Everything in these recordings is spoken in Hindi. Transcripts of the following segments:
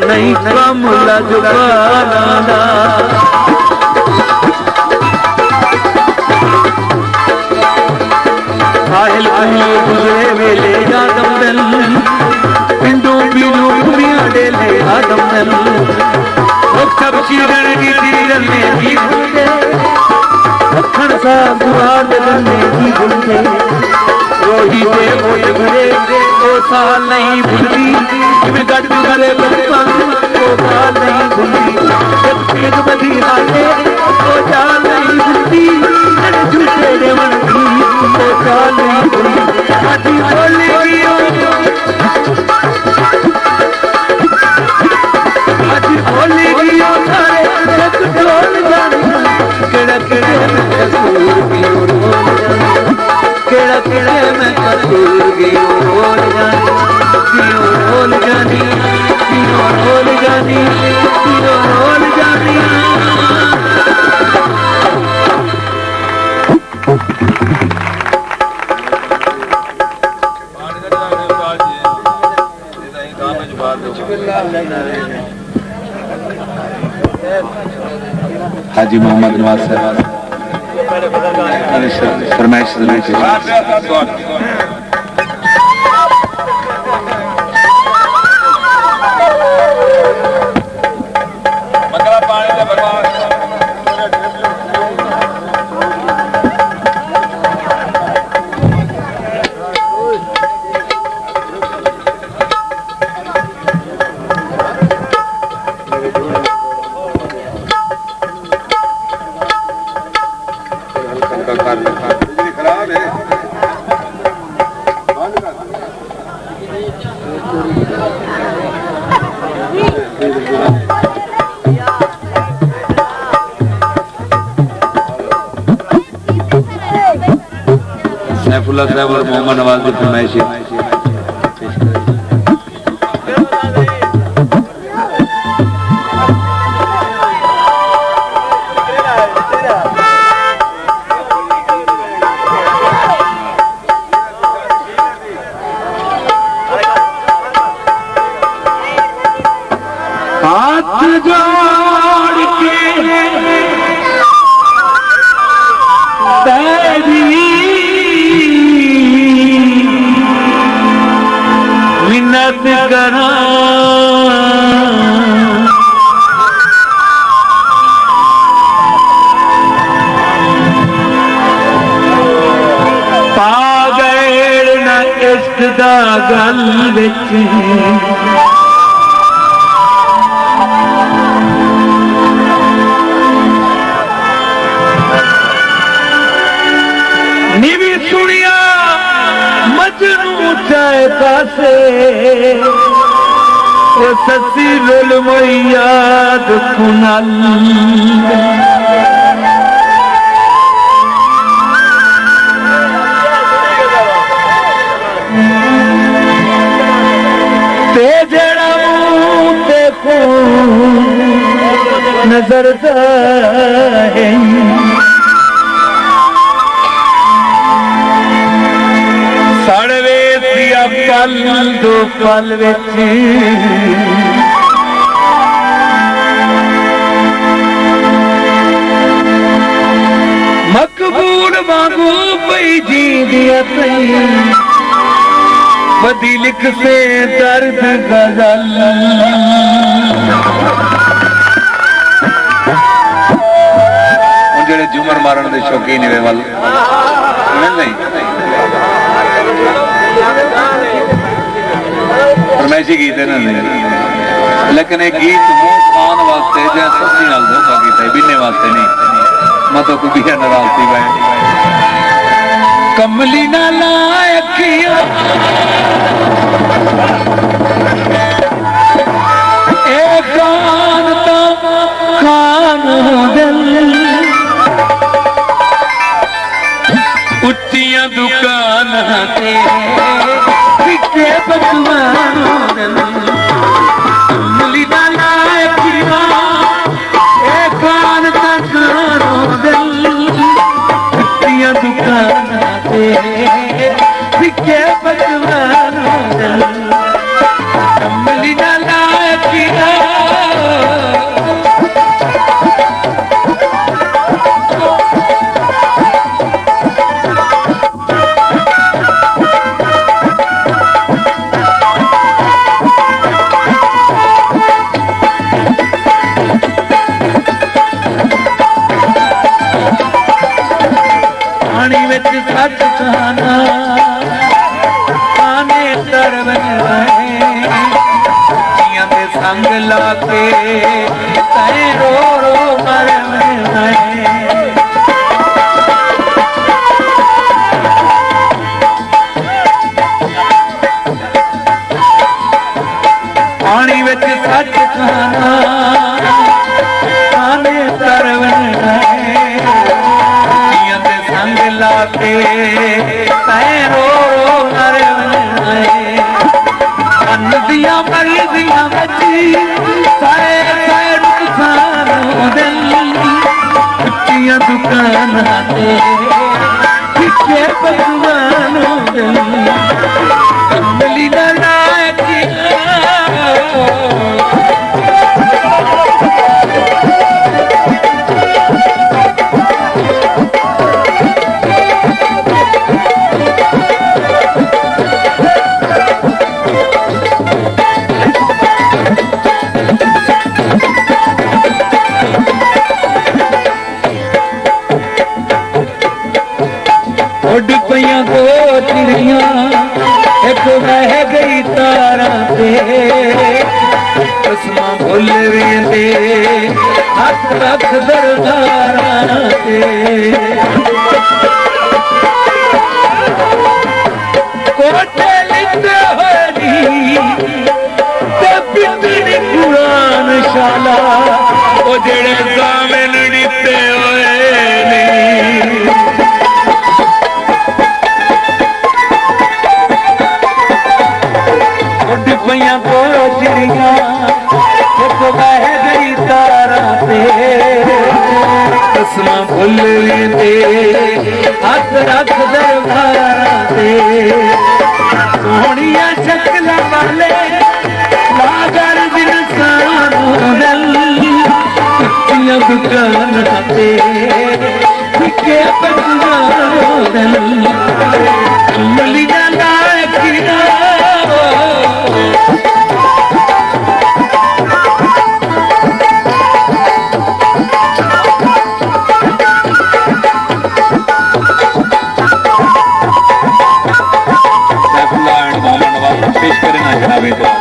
नहीं कम लजबाना साहिल गुजरे वेले आदम दल पिंडू पीलू कुड़ियां डेले आदम दल सब चीरन की चीरन में भी भूले अखण सा दुआ में भी भूले रोही दे मोट भरे ओ साल नहीं भूलती गट करे बचपन ओ साल नहीं भूलती जब बधी हाले ओ साल नहीं भूलती झूठे देवन की ओ साल नहीं भूलती आजी बोलेगी आजी बोलेगी ओ सारे एक ढोल जाने केड़ा केड़े में कसूर की केड़ा केड़े में कसूर की रोल जानी रोल जानी रोल जानी रोल जानी हाजी मोहम्मद नवाज साहब फरमाइश सैफुल्लाह साहब और मोहम्मद नवाज की फरमाइश हाथ जोड़ के मिन्नत करा पा गए न इश्क दा गल विच निवी सुनिया मजनू चाहे पासे ओ ससी रुल याद कुनल ते जड़ा मुंह ते खून नजर है सड़वे दिया पल दो पल विच मकबूल वांगू पई जी दिया पई बदी लिख से दर्द गजल जेड़े झूमर मारन दे शौकीन वे वल नहीं फरमाइशी गीत है ना लेकिन एक गीत मुंह खान वास्ते जै सस्ती नाल धोखा कीता है बिन्ने वास्ते नहीं मैं तो कोई बिया नाराज थी मैं कमली ना लाए अखियां ए कान तो कान दिल उच्चियां दुकान ते पिछे बचवान संग लाके तै रो रो मर पानी विच सच खाना खाने तरवन संग लाके तै रो रो मर दिया मरी दिया बची सारे सारे नुकसान दिल दुकान के पकवान कमली उड़ पईया दो चिड़िया एक बह गई तारा ते कसमा भुल वेंदे हथ रख दरदारा ते कोटे लिखते होनी ते बिंदनी कुरान शाला ओ जेड़े सामन दिते होए पईया को चिड़िया एक बह गई तारा ते कसमा भुल वेंदे हथ रख दरबारा ते सोहणिया शक्ल वाले लागर इंसान कुत्तियां दुकान ते के पकवान कमली पेश करना जनाबे कर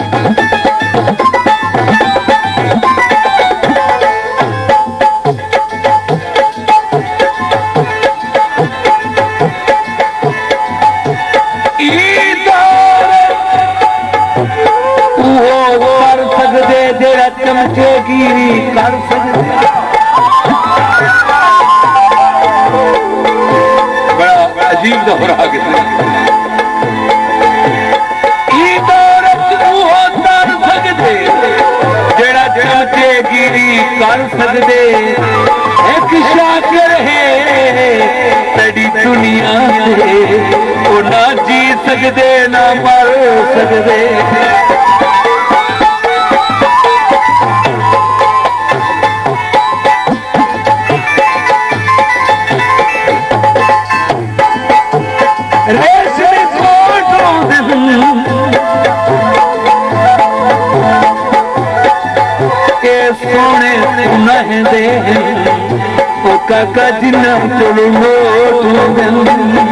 सकते जेड़ा चमचेगिरी कर सकते बड़ा अजीब दोहरा किसी चमचेगिरी कर सकते एक शाकिर है तड़ी दुनिया से वो ना जी सकते ना मर सकते रेशमी सोने नहदे ओ काका जिन्ना चलो मोट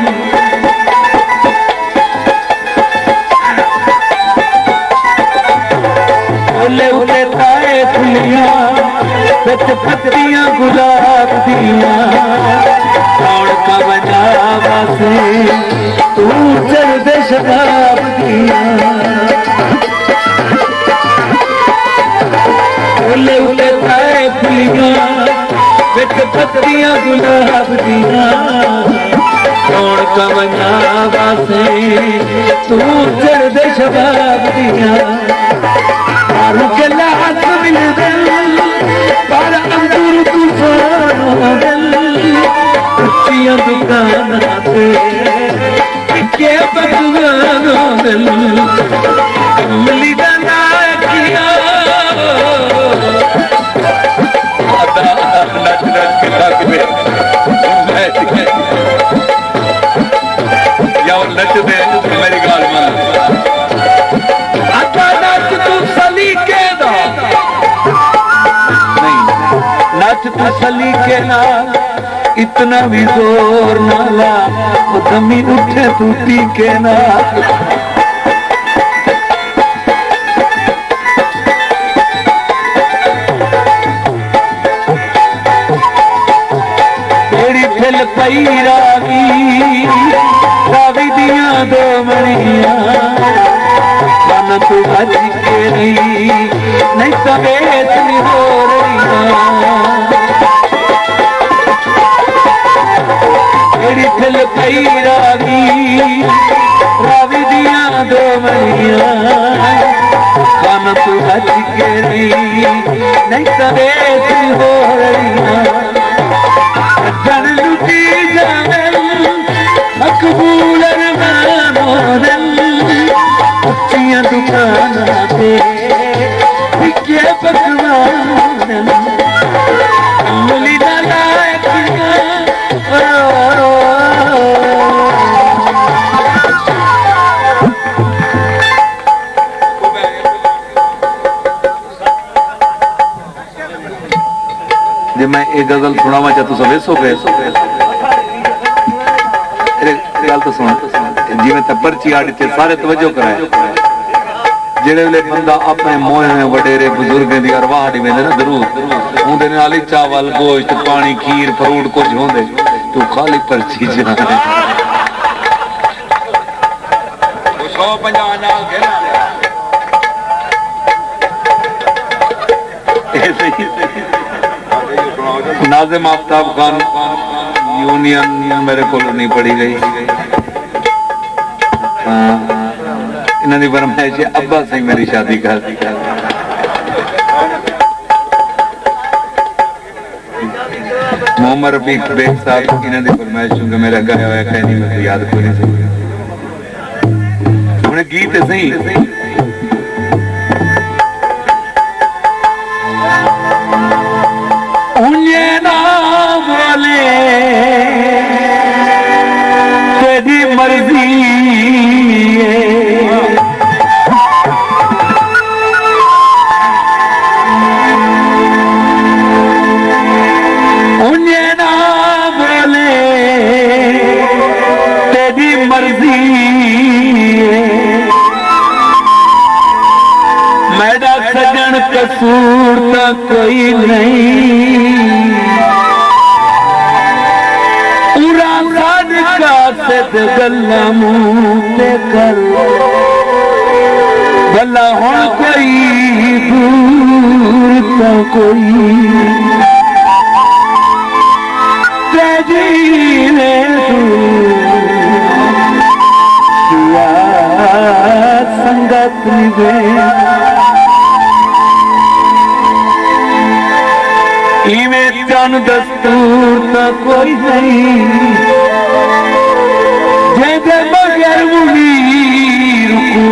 ओले उले ताए फुलियां बिच पत्तियां गुलाब दियां कौन का बजावा से तू चल दे शबाब दियां उले उले ताए फुलियां बिच पत्तियां गुलाब दियां कौन कमनावा से तू चढ़ दे शबाब दियां मारू के लात मिल दिल पर अंदर तूफान हो दिल कुत्तियां दुकान से के पकवान हो दिल कमली दा नाकिया के ना इतना भी जोर ना ला वो दमी उठे तू टीके ना तेरी फिल पई रावी दिया दो मणिया तू बच के नहीं सवेत हो रही तेरी फिल पई रावी दिया दो मणिया खाना तू बच के नहीं सवेत हो रही जन लुटी जावे मकबूल उच्चियां दुकाना पे बिके पकवान उंगली ना लायक जे मैं एक गजल सुनावा चाहता तू सब सो गए गल तो सुन जिवें ते पर्ची आड़ी ते सारे तवज्जो कराए जेड़े वेले बंदा अपने मोए वडेरे बुजुर्गों दी अरवाह दी वेंदे ना दरूद उंदे नाल ही चावल गोश्त पानी खीर फ्रूट कुछ होंदे तू खाली पर्ची जा 150 नाल घेरा नाज़िम आफ्ताब खान यूनियन मेरे को नहीं पढ़ी गई इन्होंने फरमाइश अब्बा से मेरी शादी कर मोहम्मद रफीक बेग साहब इन्होंने फरमाइश चूंकि मेरा गाया हुआ कहीं नहीं मुझे याद कोई नहीं उन्हें गीत सही उन्हें ना बोले तेरी मर्जी उन्हें ना बोले तेरी मर्जी मेरा सजन कसूर तो कोई नहीं गल्ला मुंह कर गल्ला हुण कोई दूर तो कोई तेजी ने संगत निभे इवें जन दस्तूर तो कोई नहीं जेदे बगैर मुनीर को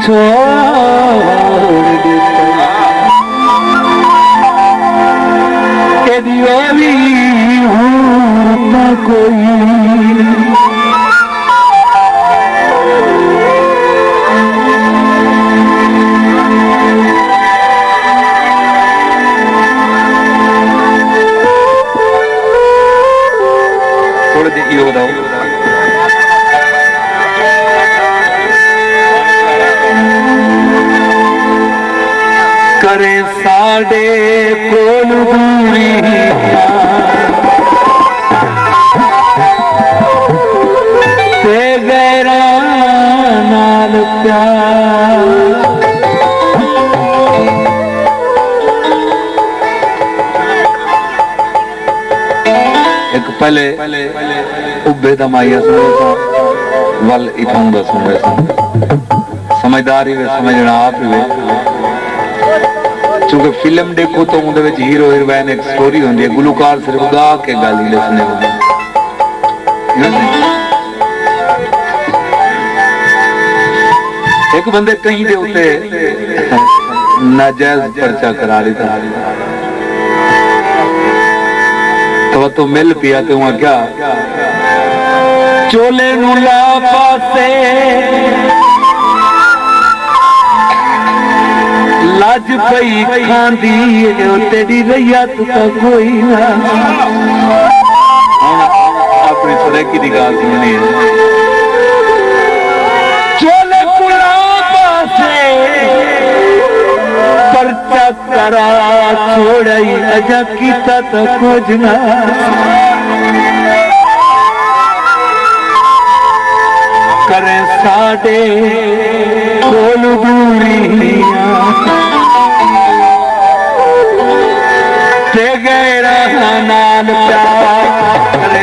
छोड़ देता तेरी ओली हूँ ना कोई थोड़े दिन ये बताओ करे साडे कोल दूरी ते गैरा नाल प्यार एक पहले उब्बे दा माइया सुने सा वल इथों दा सुने सा समझदारी वे समझना आप वे चूंकि फिल्म देखो तो उनके विच हीरो हीरोइन एक स्टोरी होंदी है गुलकार सिर्फ गा के गल ही लिखने होंदे एक बंदे कहीं दे उते नाजायज पर्चा करा दिता तो मिल पिया तो वहां क्या चोले नू ला पासे लज पई खांदी तेरी रैयत तो कोई ना अपनी सदैकी की गल सुननी है चोले कुला पासे परचा करा छोड़ई अजा कीता तो कुछ ना करे साडे कोल दूरियां ते गैरा नाल प्यार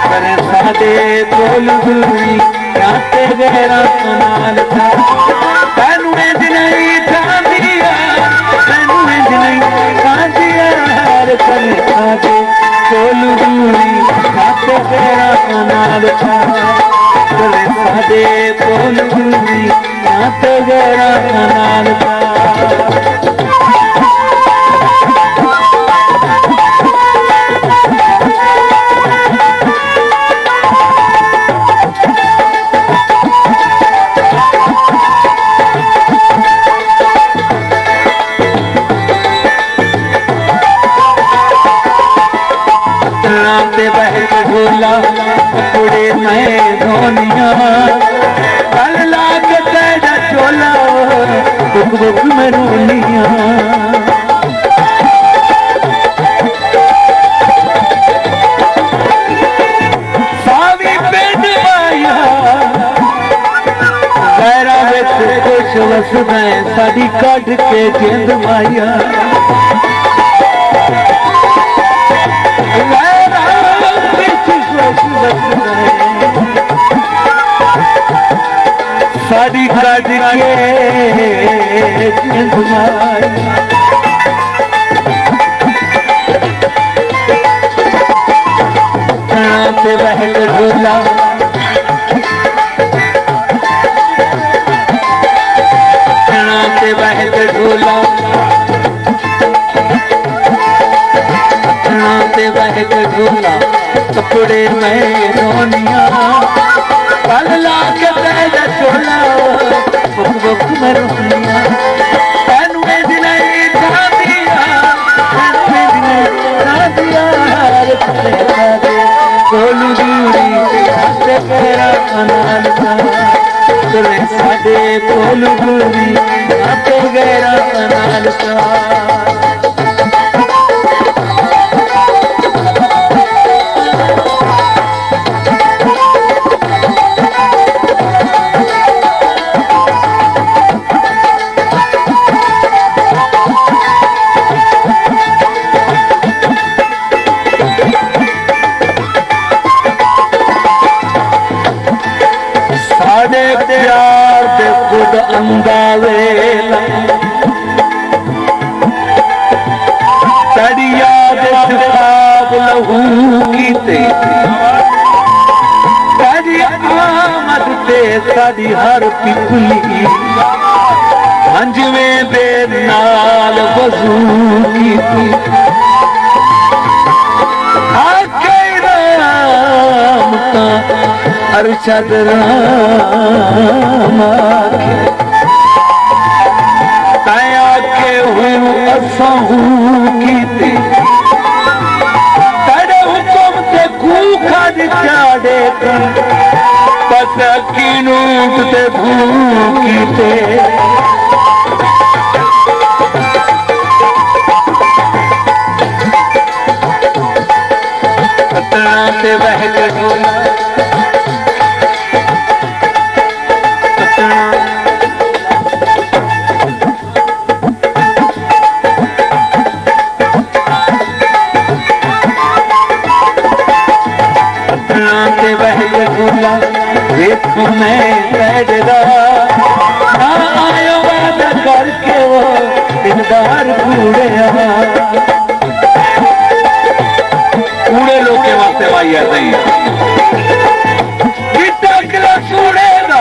करे साडे कोल दूरियां ते गैरा नाल प्यार तैनू इंज नहीं खांदिया तैनू इंज नहीं खांदिया करे साडे कोल दूरियां ते गैरा नाल प्यार करे साडे कोल दूरियां ते गैरा नाल प्यार कुड़े मैं धोनिया कल लाग तेरा चोला बुक बुक में रोनिया सावी पिंड आया गैरा विच खुश वसदा साडी कढ़ के जिंद माया साड़ी कट के बहक झूला बहक झूला बहक झूला कपड़े में रोनिया कल लाग तेरा चोला बुक बुक में रोनिया तैनू इंज नहीं खांदिया तैनू इंज नहीं खांदिया करे साडे कोल दूरियां ते गैरा नाल प्यार करे साडे कोल दूरियां ते गैरा नाल प्यार प्यार दे खुद अंदावे तेरी याद ख्वाब लहू कीते तेरी आमद ते साडी हर पिपली हंजवे दे नाल वजू कीती आके राम का अरशद राम आखे ताया के हूँ असहू कीती तेरे हुक्म ते खूखा चाड़े पता कीनूट ते भूकीते कतना ते बहक झूला देखो मैं बैठदा ना आयो वादा करके वो दिलदार कूड़े लोग के वास्ते भाई ऐसा ही कूड़े ना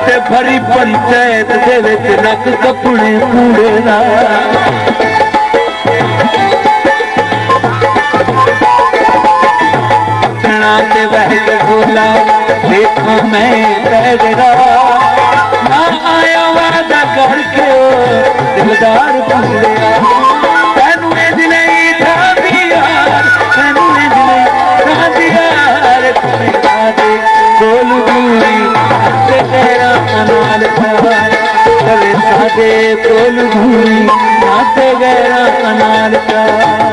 ते भरी पंचायत दे विच नक कपड़े कूड़े ना ते बह के बोला देखो मैं तेरा ना आया वादा करके दिलदार भूलिया तेनू इंज नहीं था दिया तेनू इंज नहीं था दिया कोई दे बोल दूरी ते तेरा नाल प्यार करे सादे बोल दूरी ना ते गैरा नाल प्यार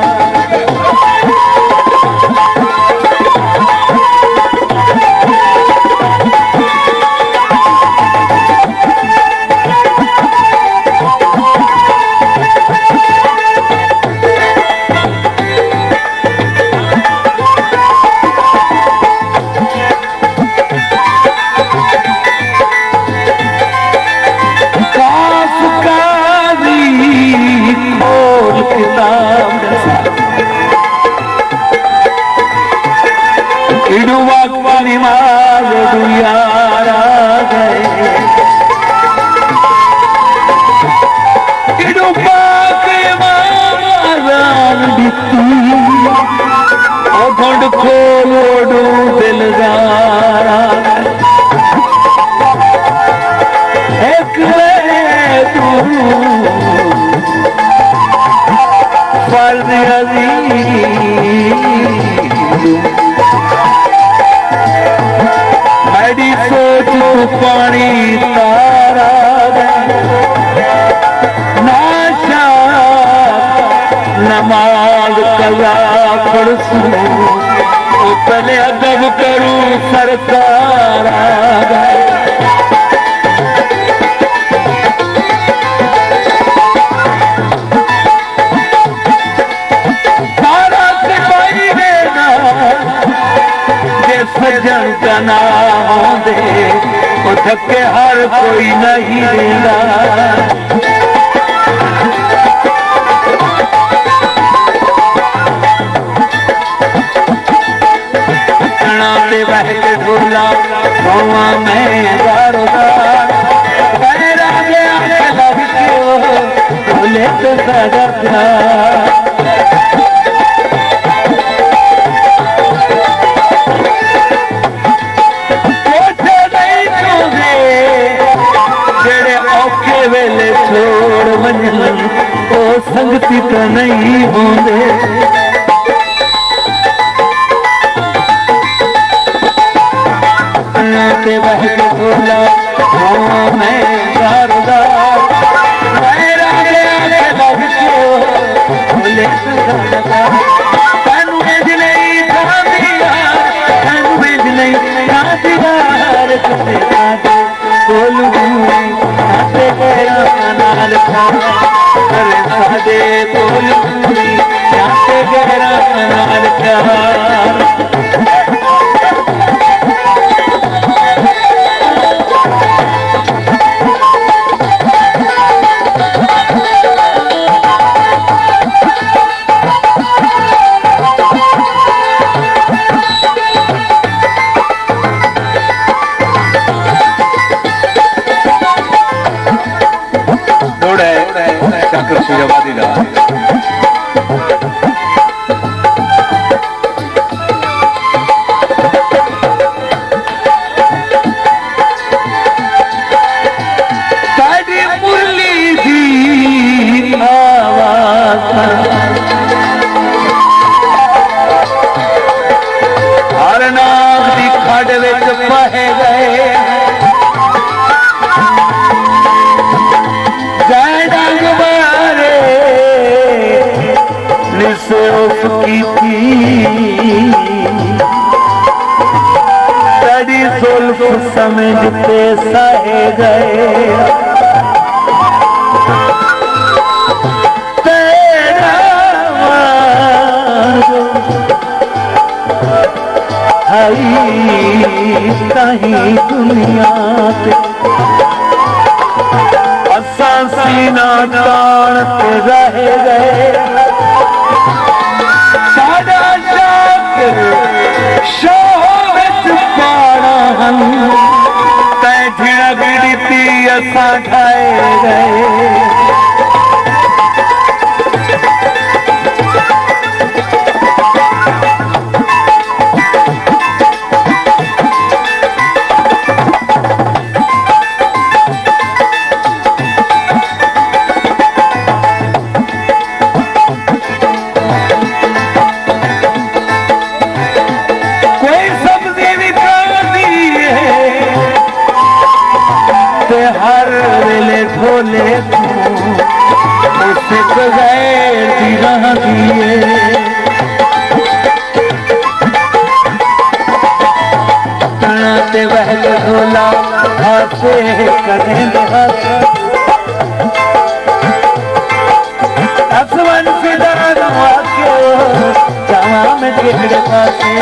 पानी तारा नाशा नमाज कला पढ़ू पहले अदब करूं सरकार तारा सिपाही देना जे सजन का नाम दे धक्के हर कोई नहीं देता बह के बोला रोआ मैं दारोदार पैरा गया लग के बोले तो सदा प्यार छोड़ वञनि ओ संगती त नहीं होंदे ते बह के बोला मैं दारोदार मेरा गया लग के बोले तैनू इंज नहीं था दिया तैनू इंज नहीं था दिया बोलू नाल करे सादे बोल गहरा नाल प्यार समझते सहे गए तेरा कहीं दुनिया असा सीना तान रह गए साडा शाकिर असा ठाए गए हर वेले ढोले उससे बगैर दी दिए तना ते बहल ढोला हाथे कने हाथ असवन फिदा वाके जावा में केड़े पासे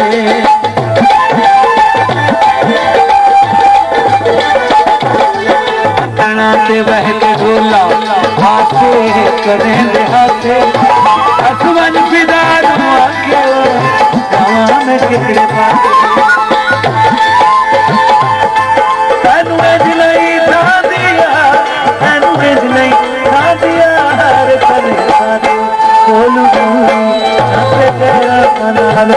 ते बहल ढोला हाथे करें हाथे असवन फिदार आके जावा में कितने पासे तनु नहीं था दिया तनु नहीं था दिया हर करे सारे बोलू से तेरा कनाल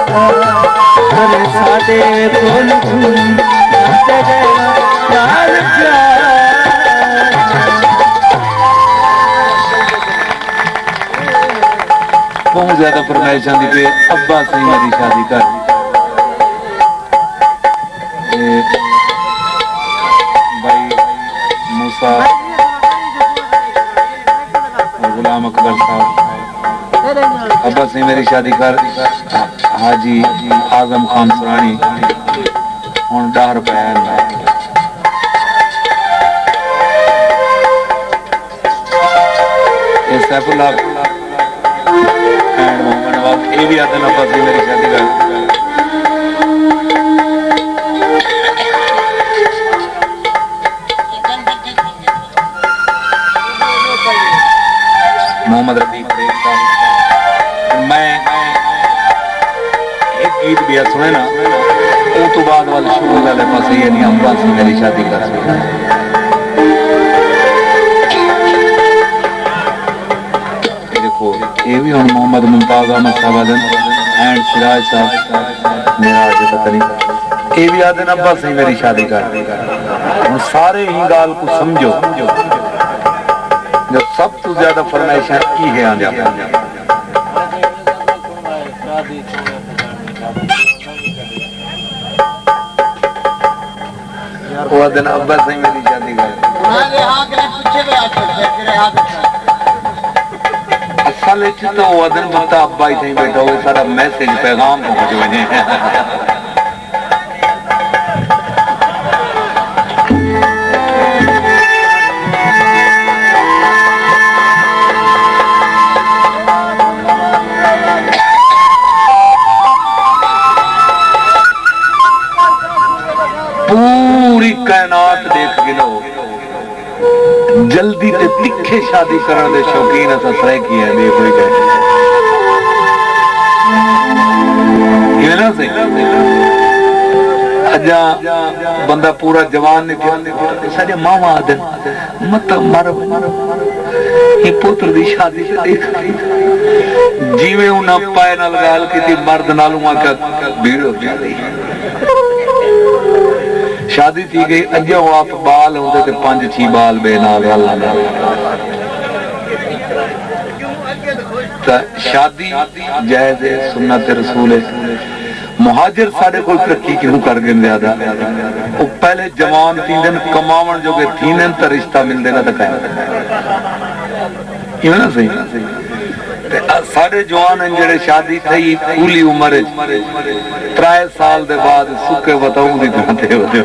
करे सादे बोलू से तेरा लाल बहुत ज्यादा फरमाइशां दी पे अब्बा सिंह मेरी शादी कर भाई मूसा गुलाम अकबर साहब अब्बा सिंह मेरी शादी कर हाजी आजम खान सरानी हुण 10 रुपए सैफुल्लाह ये भी आते ना पास मेरी शादी का मोहम्मद रफीक मैं एक गीत भी सुने ना वो तो बाद वाले शुरू वाले पास ये नहीं हम पास मेरी शादी कर ये भी हम मोहम्मद मुमताज अहमद साहब एंड सिराज साहब मेरा ये भी आदन अब्बा सिंह मेरी शादी कर सारे ही गाल को समझो जो सब तो ज्यादा फरमाइश की है आने वो आदन अब्बा सिंह मेरी शादी कर असल तो वदन बता अब्बा ही थी बैठा हुआ सारा मैसेज पैगाम पहुंच वने पूरी कायनात देख गिनो जल्दी ते तिखे शादी करने दे शौकीन असा सह की है देखो ही कहे ये ना सही अजा बंदा पूरा जवान ने सारे मावा आदन मत मर ये पुत्र दी शादी से देख जीवे उन्हें पाए नाल गाल की मर्द नालू आका भीड़ हो जाती शादी थी गई अजा वो आप बाल होते थे 5-6 बाल बेनाल शादी जायज़ है सुन्नत रसूल है मुहाजिर साढ़े को तरक्की क्यों कर गए ज्यादा वो पहले जवान तीन कमावन जो के तीन तो रिश्ता मिलते ना तो कह ना सही साढ़े जवान जेड़े शादी थी पूरी उम्र 3 साल दे बाद सुके बताऊं दी गाते होते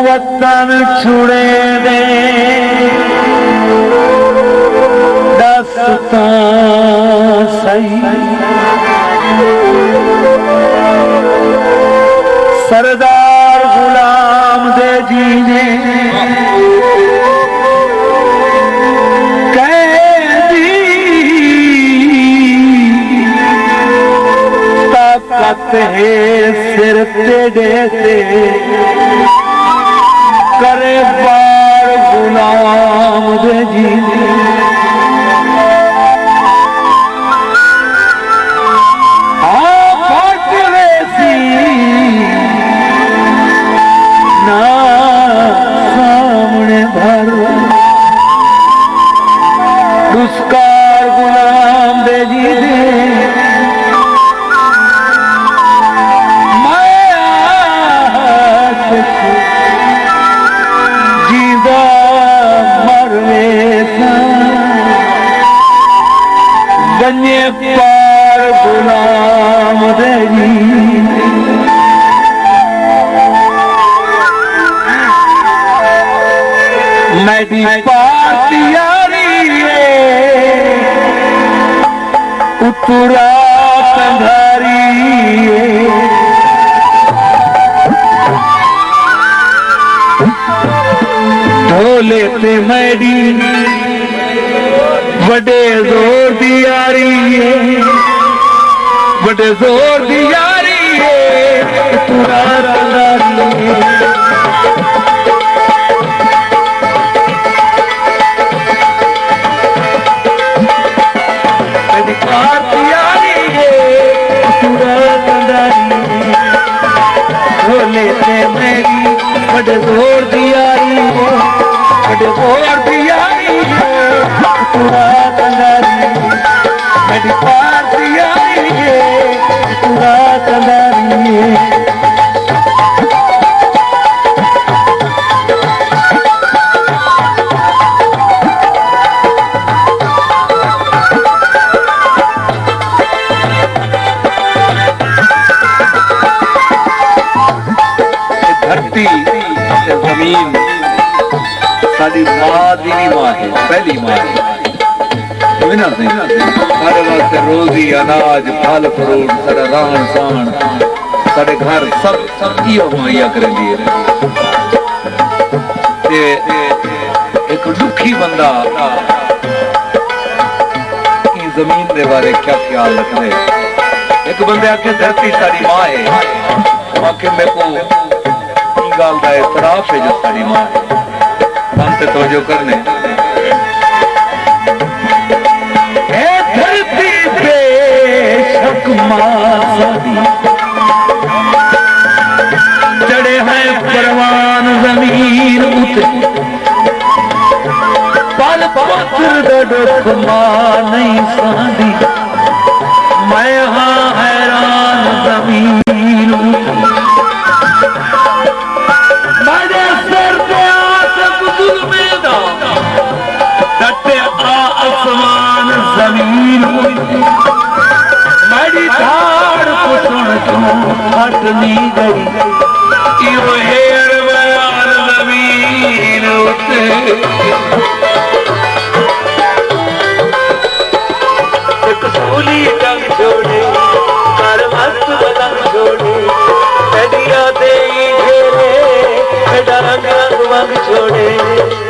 वतन छुड़े दे दस्ता सही सरदार गुलाम दे जीने कैदी ताकत है सिर तेरे से करे बार गुलाम दे जीने पार गुलाम देगी मेरी पार यारी उतरा कंधारी ढोले ते मेरी बड़े जोर दी यारी बड़े जोर दी यारी उतरा कंधारी बड़े जोर दियारी बड़े जोर दियारी पूरा कंदारी बड़ी पार दियारी पूरा कंदारी धरती जमीन साड़ी माँ दीनी माँ है पहली माँ है हर वक्त रोजी अनाज फल फ्रूट सारा रहन सहन सारे घर सब इहो मुहैया कर एक दुखी बंदा जमीन के बारे क्या ख्याल रखते एक बंदे आके धरती सारी माँ है आके मेरे को गाल का इतराफ है जो साड़ी माँ है हम से तवज्जो करने धरती पे शक चढ़े हैं परवान जमीन उतरे पल पत्र दुख मां नहीं साधी मैं हाँ हैरान जमीन आसमान जमीन बड़ी धाड़ कुसुन क्यों फटनी गई यो हेर बयान जमीन उते एक सूली टंग छोड़े कर मस्त बदन छोड़े कदिया दे घेरे बेटा रंग रंग वंग छोड़े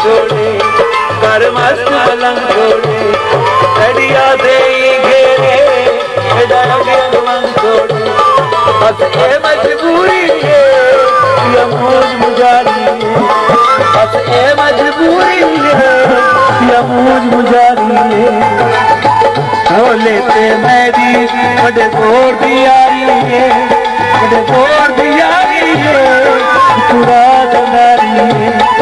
छोड़े कर मस्त पलंग छोड़े कड़िया दे घेरे मन छोड़े बस ये मजबूरी है या मौज मुजारी बस ये मजबूरी है या मौज मुजारी हो लेते मेरी बड़े जोर दी यारी है बड़े जोर दी यारी है पूरा कंधारी है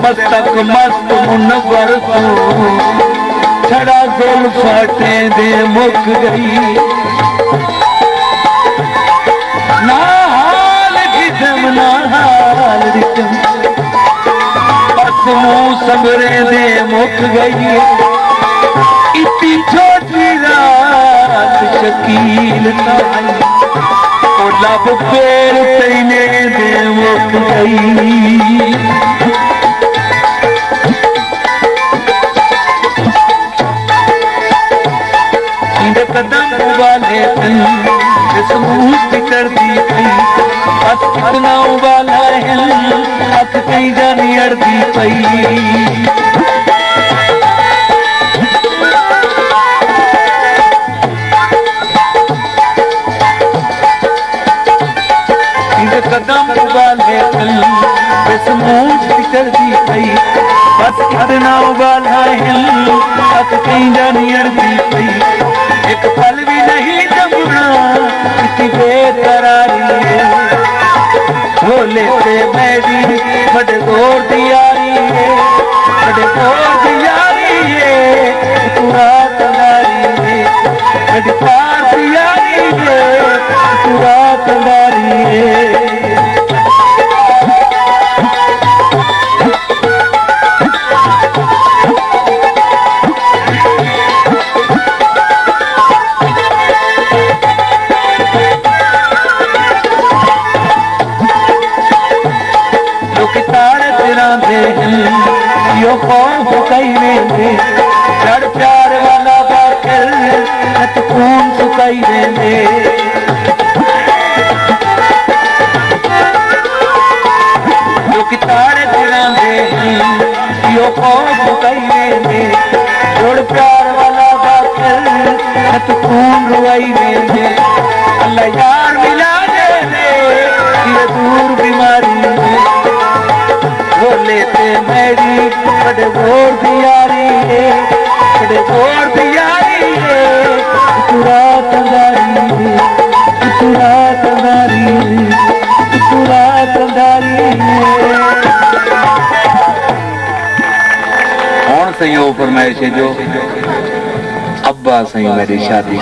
मस्तक मस्त मुनवर छड़ा गोल फाटे दे मुक गई ना हाल किसम ना हाल रिकम बस मुँह सबरे दे मुक गई इतनी छोटी रात शकील ताई लब पेर तैने दे मुक गई कहीं जानी अड़ती पई कदम उबाले बस मूछ चढ़ती पई बस इतना उबाला हिल तक कहीं जानी अड़ती पई एक पल भी नहीं जमना किसी बेकरारी बोले से मेरी बड़े गोर दियारी है बड़े गोर दियारी है पूरा तंदारी है बड़ी पार दियारी है पूरा तंदारी है यो कौन सुकाई वेंदे जड़ प्यार वाला बाखिर नत कौन सुकाई वेंदे जो कितारे तिरांदे यो कौन सुकाई वेंदे जड़ प्यार वाला बाखिर नत कौन रुआई वेंदे अल्लाह यार मिला दे ये दूर बीमारी बोले ते मेरी बड़े गोर दियारी है बड़े गोर दियारी है पूरा तंदारी है पूरा तंदारी है पूरा तंदारी है कौन सही हो फरमाइश है जो अब्बा सही मेरी शादी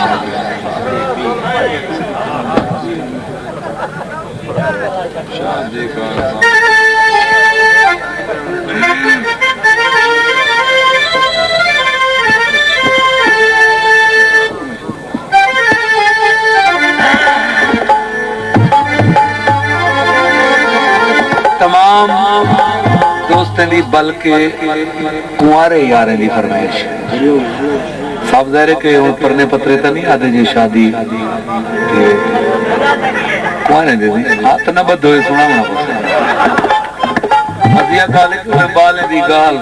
तमाम दोस्तों की बल्कि कुंवारे यार की फरमाइश साफ ज़ाहिर के हम परने पत्रे तो नहीं आते जी शादी कुंवारे दे हाथ न बद होए सुना अजिया गाल बाले की गाल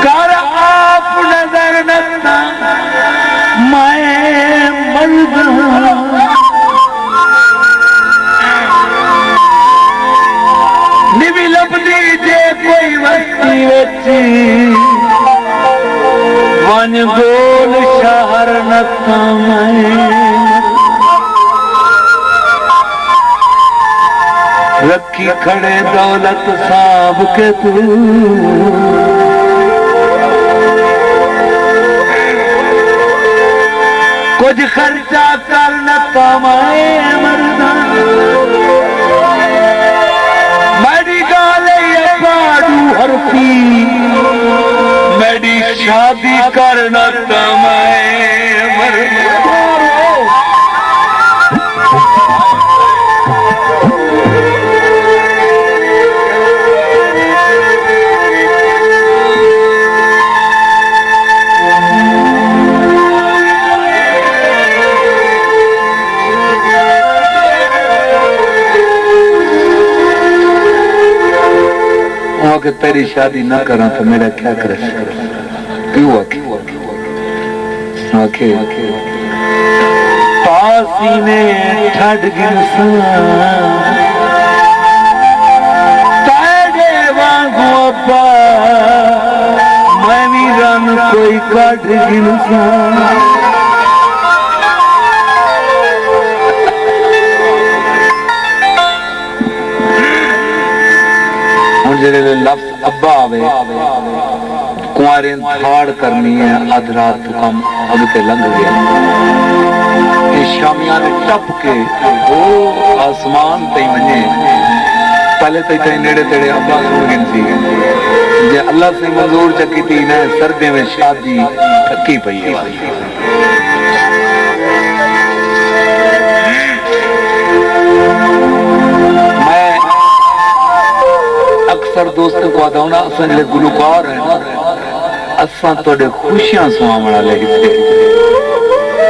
कर आप नजर नता मैं मर्द निवी लभदी जे कोई वस्ती वची वन गोल शहर नता मैं रखी खड़े दौलत साहब के तू कुछ खर्चा कर न कमाए मरदा मेरी गाले ये पाड़ू हरफी मेरी शादी कर न कमाए मरदा कि तेरी शादी ना करा तो मेरा क्या करे क्यों आखे पासी में ठड गिरसा तेरे वांगू अब्बा मैं भी रन कोई कट गिरसा लफ्ज अब्बा आवे कुंवारे थाड़ करनी है अध रात तो कम अब ते लंघ गया शामिया ने टप के वो आसमान तई मने पहले तई नेड़े तेड़े अब्बा सुन गिनती जे अल्लाह से मंजूर चकी थी न सर्दे में शादी थकी पई है। मैं अक्सर दोस्तों को आता हूं ना, असा जो गुलकार है असा थोड़े खुशियां सुहावण वाले थे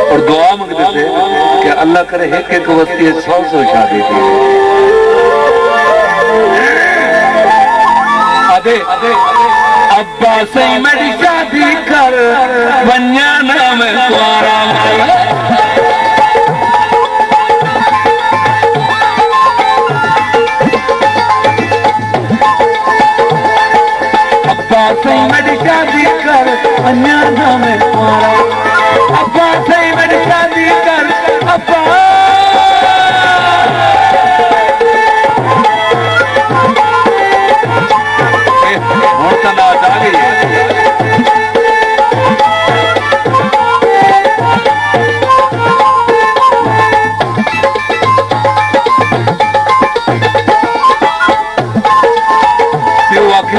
और दुआ मंगते थे कि अल्लाह करे एक एक वस्ती 100 शादी थी। अब्बा से मेरी शादी कर वन्या नाम तुम्हारा। अब्बा से मेरी शादी कर वन्या नाम तुम्हारा। अब्बा से मेरी शादी कर अब्बा।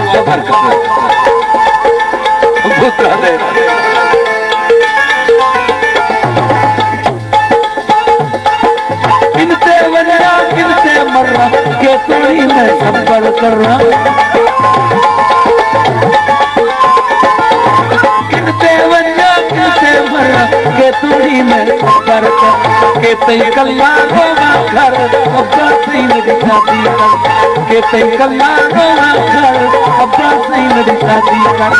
सफर कर रहा किनते वन्या किनते मरा के तुड़ी में सफर कर के तई कल्ला रोना घर अब्बा से मेरी शादी कर के तई कल्ला रोना घर अब्बा से मेरी शादी कर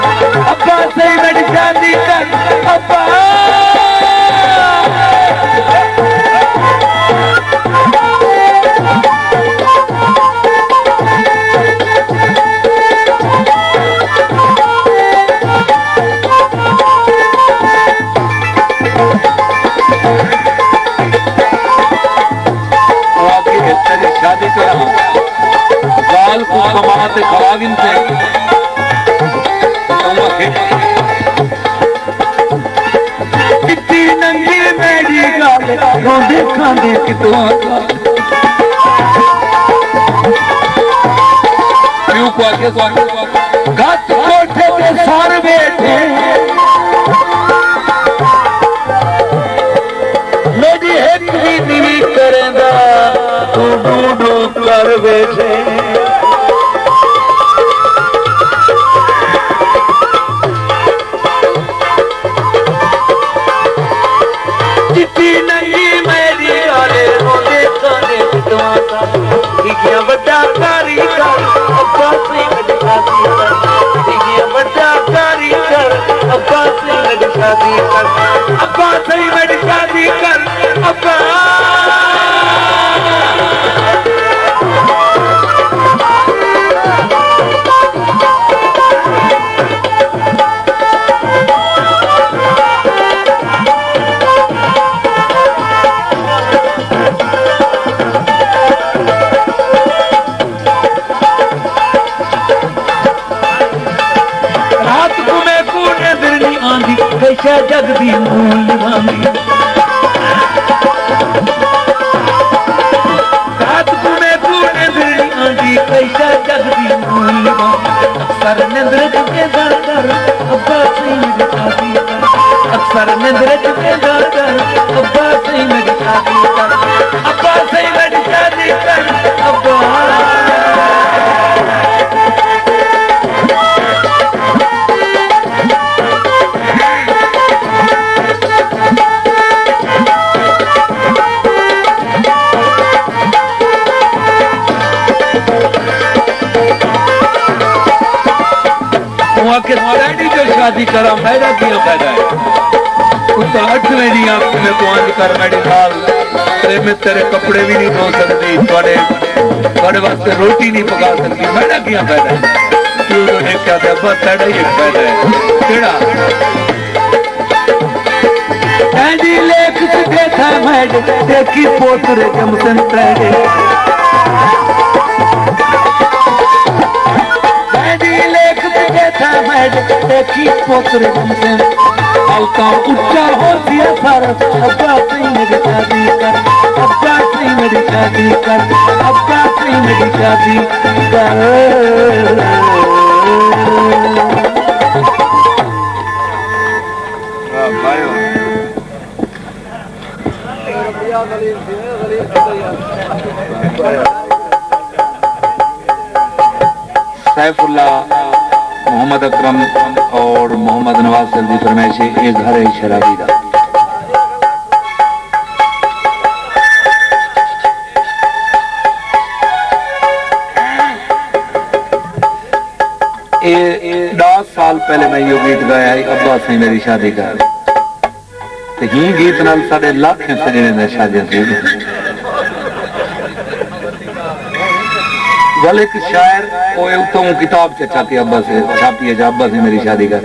अब्बा से मेरी शादी कर अब्बा। शादी करा गाल को कमाते खराबिन से इतनी नंगी मेरी गाल रोंदे खांदे कितों क्यों को आगे गत कोठे के सार बैठे मेरी एक भी नहीं करेंदा तू बूढ़ो कर बैठे। जितनी नंगी मेरी गाले रोंदे खाने पिटवाता दिखिया बड़ा कारीगर अब्बा से मेरी शादी कर दिखिया बड़ा कारीगर अब्बा से मेरी शादी कर अब्बा से मेरी शादी कर अब्बा। कैसा जगदी मूल वामी रात को मैं पूरे दिल आंधी कैसा जगदी मूल वामी अक्सर निंद्र चुके कर अब्बा से मेरी शादी कर अक्सर निंद्र चुके कर अब्बा से मेरी शादी कर अब्बा से मेरी शादी कर अब्बा। के जो शादी करा मेरा क्यों फायदा है तो 8वें दी आप में कुआं कर मेरी साल तेरे में तेरे कपड़े भी नहीं धो सकती थोड़े वास्ते रोटी नहीं पका सकती मेरा क्या फायदा है क्यों तो एक क्या था बस तेरा ही एक फायदा है केड़ा ऐडी लेख से था मैड देखी पोतरे जमसन तेरे देखी पोतरे से औता उच्चा हो दिया सारा अब्बा से मेरी शादी कर अब्बा से मेरी शादी कर अब्बा से मेरी शादी कर। सैफुल्लाह मोहम्मद अकरम और मोहम्मद नवाज सर की फरमाइश है, एक घर है शराबी का। ये 10 साल पहले मैं यो गीत गाया है, अब्बा से मेरी शादी का। तो ही गीत नाल साढ़े लाख सजने ने शादियां थी। गल एक शायर तो किताब चचा के अब्बा से छापी है, अब्बा से मेरी शादी का।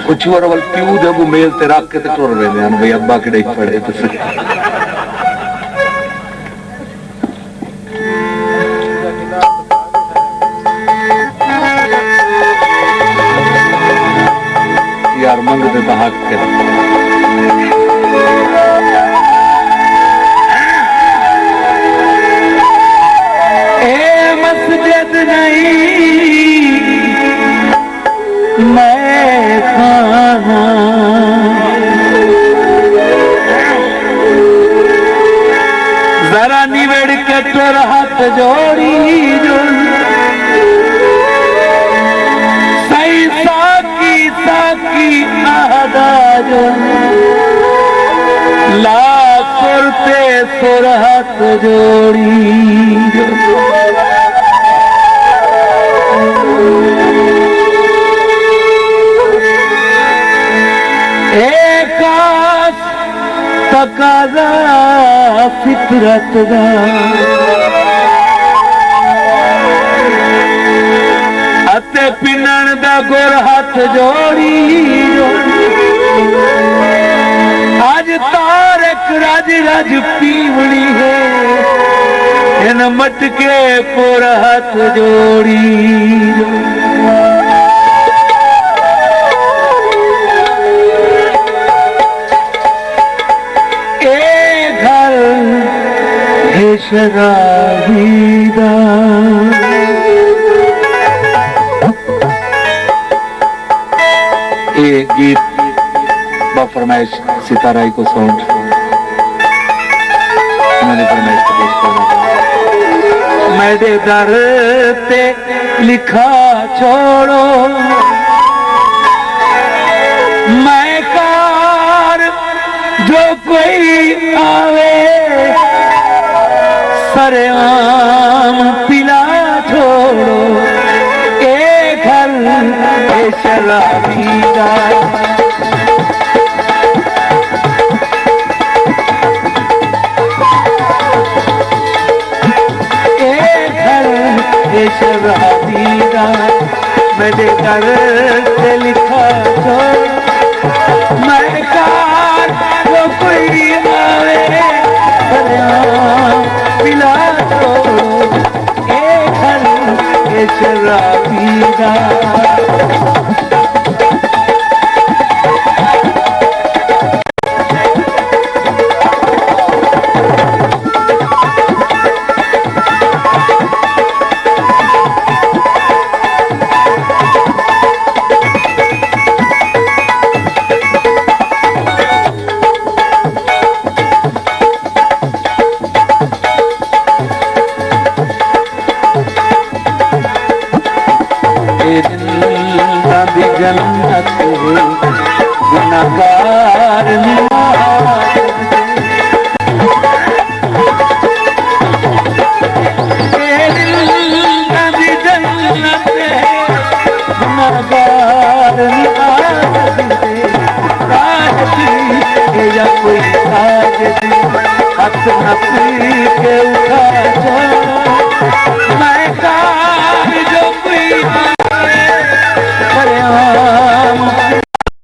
कुछ और वल प्यू दे वो मेल ते रख के ते टुर रहे हैं भाई अब्बा किड़े पड़े तो यार मंग दे हक के मस्जिद नहीं मैं खाना जरा निवेड़ के तोर हाथ जोड़ी जो सही साकी साकी आदा जो लाख करते तोर हाथ जोड़ी जो तकाजा फितरत दा अते पिनण दा गुर हाथ जोड़ी आज तारक राज राज पीवड़ी है इन मटके पुर हाथ जोड़ी शराबीदा ये गीत बफरमाइश सिताराई को साउंड मैंने फरमाइश को पेश करना। मेरे दर पे लिखा छोड़ो मैं कार जो कोई आवे सरेआम पिला छोड़ो ए घर ए शराबी का ए घर ए शराबी का मेरे घर से लिखा छोड़ो मैं कार जो कोई आवे सरेआम पिला छोड़ो ए घर ए शराबी का जन्नत गुनाहगार या कोई हाथ नफी के उठा मैं कार जो कोई